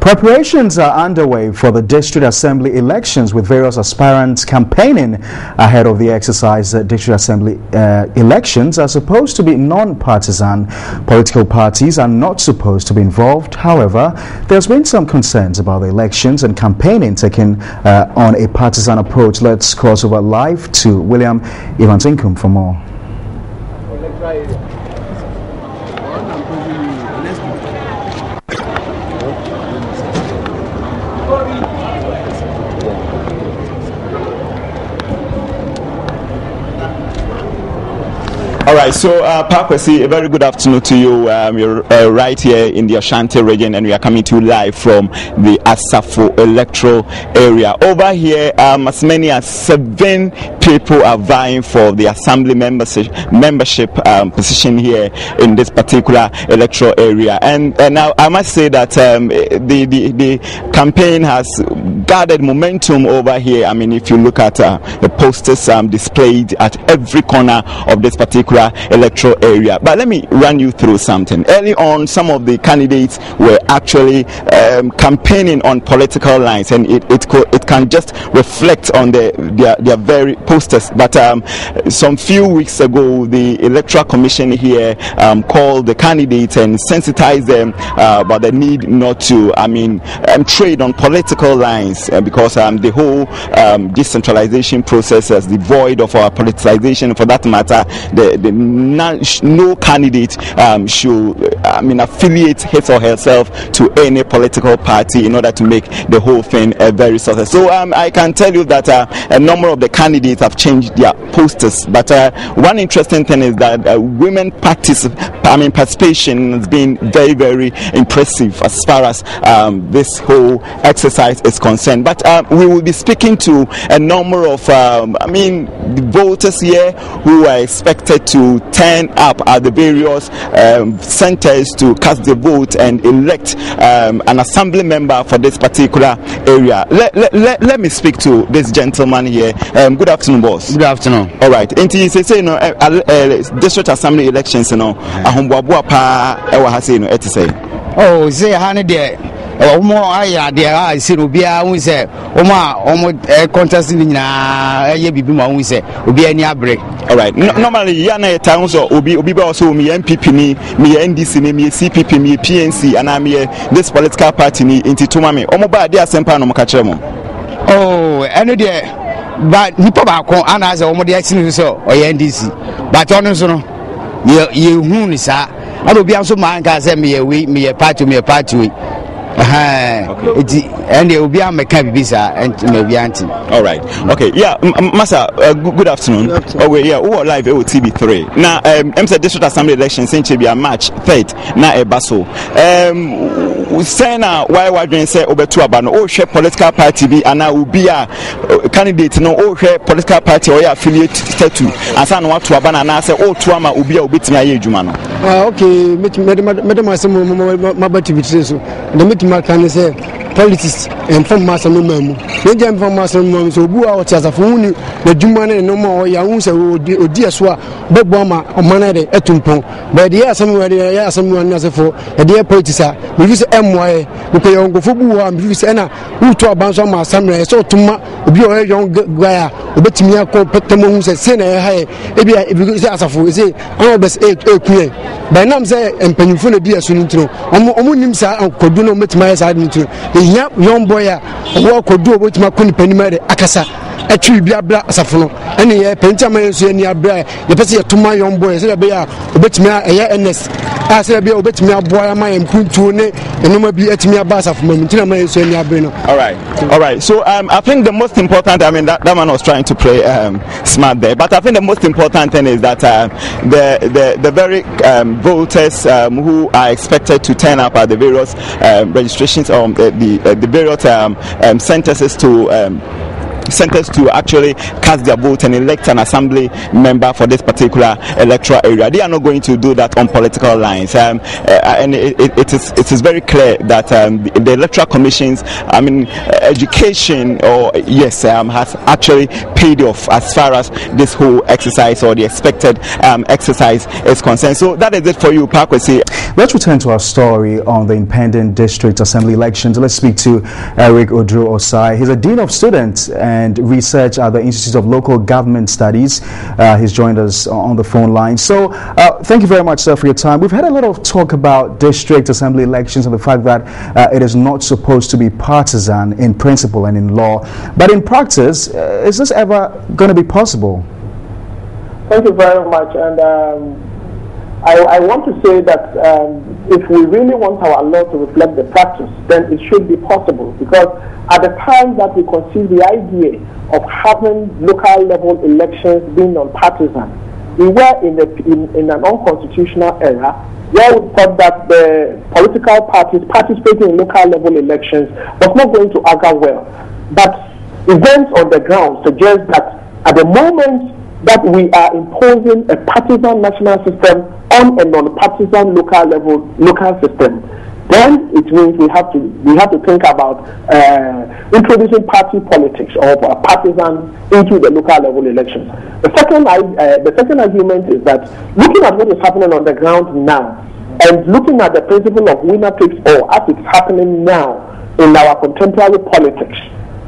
Preparations are underway for the district assembly elections, with various aspirants campaigning ahead of the exercise. District assembly elections are supposed to be non-partisan. Political parties are not supposed to be involved. However, there's been some concerns about the elections and campaigning taking on a partisan approach. Let's cross over live to William Ivantinkum for more. All right, so Pakwesi, a very good afternoon to you. You're right here in the Ashanti region, and we are coming to you live from the Asafo electoral area. Over here, as many as 7 people are vying for the assembly membership position here in this particular electoral area. And now I must say that the campaign has gathered momentum over here. I mean, if you look at the posters displayed at every corner of this particular electoral area. But let me run you through something. Early on, some of the candidates were actually campaigning on political lines, and it can just reflect on their very posters. But some few weeks ago, the Electoral Commission here called the candidates and sensitized them about the need not to, trade on political lines, because the whole decentralization process is devoid of our politicization. For that matter, no candidate should affiliate his or herself to any political party in order to make the whole thing very successful. So I can tell you that a number of the candidates have changed their posters, but one interesting thing is that women participation has been very, very impressive as far as this whole exercise is concerned. But we will be speaking to a number of voters here who are expected to turn up at the various centers to cast the vote and elect an assembly member for this particular area. Let me speak to this gentleman here. Good afternoon, boss. Good afternoon. All right. Inti say district assembly elections, ahomboaboa pa e wa ha say no eti say. Oh, say hane de omo aya de I say no bia hu say omo contest ni nyina ye bibi ma hu say obi ani abre. All right. Normally ya na time so obi ba also me MPP ni me NDC ni me CPP me PNC and me this political party ni inti tuma me omo ba de asempa no mo ka kire mo. Oh, eno de but nipa ba kon ana say omo de asini so oye NDC but ono so no ye hu ni sa ana obi anso man ka say me ye party we and they will be a visa and maybe anti. All right. Okay. Yeah, Massa. Good afternoon. Oh, yeah. We are live at TV3. Now, MSA District Assembly elections seem to be a March 3rd. Now, a basso. Say now, why we say over to abano? Oh, share political party be and now will be a candidate. No, oh, share political party or affiliate to. And so, what to abana and I say, oh, to ama will be a bit my age, man. Okay, Madam, I say, my battery so the can say politics and from master no memo. No jam from master no so bu out as a phone the Jumane no more young say o dear swa Bobama or manade etumpon. But the somewhere there someone as a for a dear politics we use MY because you go for Bua and use Anna who to a bunch of my summer so to my be a young guy bet me a call Petamo says Sena high if you say as a fool say I'm best 8 clear. By now say and peniful dear soon to Omunimsa and Koduno met my side into young boy walk or do what my penny akasa a tree blah blah safono and a pentama so any abra the person to my young boy say be a bit me a ns I say be a bit me a boy my and kuntune and no be at me a bass of momentum so any abreno. All right, so I think the most important, that man was trying to play smart there, but I think the most important thing is that the very voters who are expected to turn up at the various registrations the various centers to centers to actually cast their vote and elect an assembly member for this particular electoral area. They are not going to do that on political lines, and it is very clear that the electoral commissions, education has actually paid off as far as this whole exercise or the expected exercise is concerned. So that is it for you, Pakwesi. Let's return to our story on the impending district assembly elections. Let's speak to Eric Oduro-Osai. He's a Dean of Students and Research at the Institute of Local Government Studies. He's joined us on the phone line. So thank you very much, sir, for your time. We've had a lot of talk about district assembly elections and the fact that it is not supposed to be partisan in principle and in law. But in practice, is this ever going to be possible? Thank you very much. And I want to say that if we really want our law to reflect the practice, then it should be possible, because at the time that we conceived the idea of having local level elections being non-partisan, we were in an unconstitutional era where we thought that the political parties participating in local level elections was not going to augur well. But events on the ground suggest that at the moment that we are imposing a partisan national system on a non-partisan local system, then it means we have to think about introducing party politics or partisans into the local level elections. The second argument is that looking at what is happening on the ground now and looking at the principle of winner takes all as it's happening now in our contemporary politics,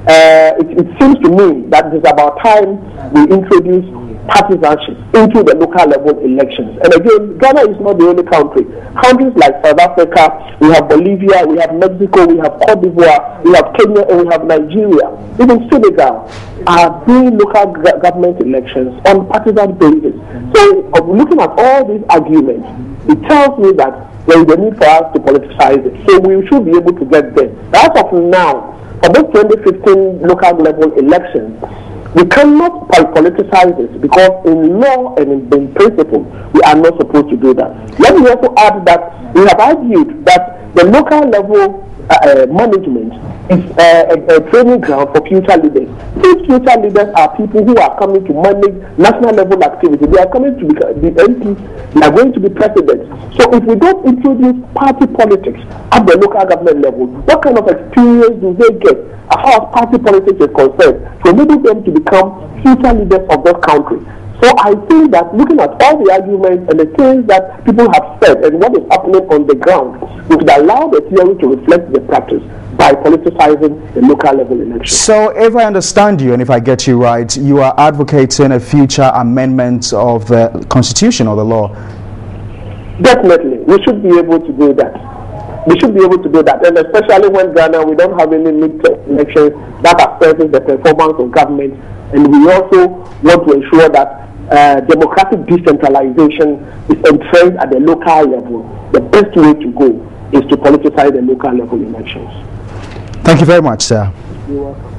it seems to me that it is about time we introduce partisanship into the local level elections. And again, Ghana is not the only country. Countries like South Africa, we have Bolivia, we have Mexico, we have Cote d'Ivoire, we have Kenya, and we have Nigeria. Even Senegal are doing local government elections on partisan basis. So, looking at all these arguments, it tells me that there is a need for us to politicize it. So we should be able to get there. As of now, for this 2015 local level elections, we cannot politicize this, because in law and in principle, we are not supposed to do that. Let me also add that we have argued that the local level management is a training ground for future leaders. These future leaders are people who are coming to manage national level activity. They are coming to be MPs, they are going to be presidents. So if we don't introduce party politics at the local government level, what kind of experience do they get as far as party politics is concerned to enable them to become future leaders of this country? So I think that looking at all the arguments and the things that people have said and what is happening on the ground, we should allow the theory to reflect the practice by politicizing the local level elections. So if I understand you and if I get you right, you are advocating a future amendment of the Constitution or the law? Definitely. We should be able to do that. We should be able to do that. And especially when Ghana, we don't have any mid-term elections that affects the performance of government. And we also want to ensure that democratic decentralization is entrenched at the local level. The best way to go is to politicize the local level elections. Thank you very much, sir. You're welcome.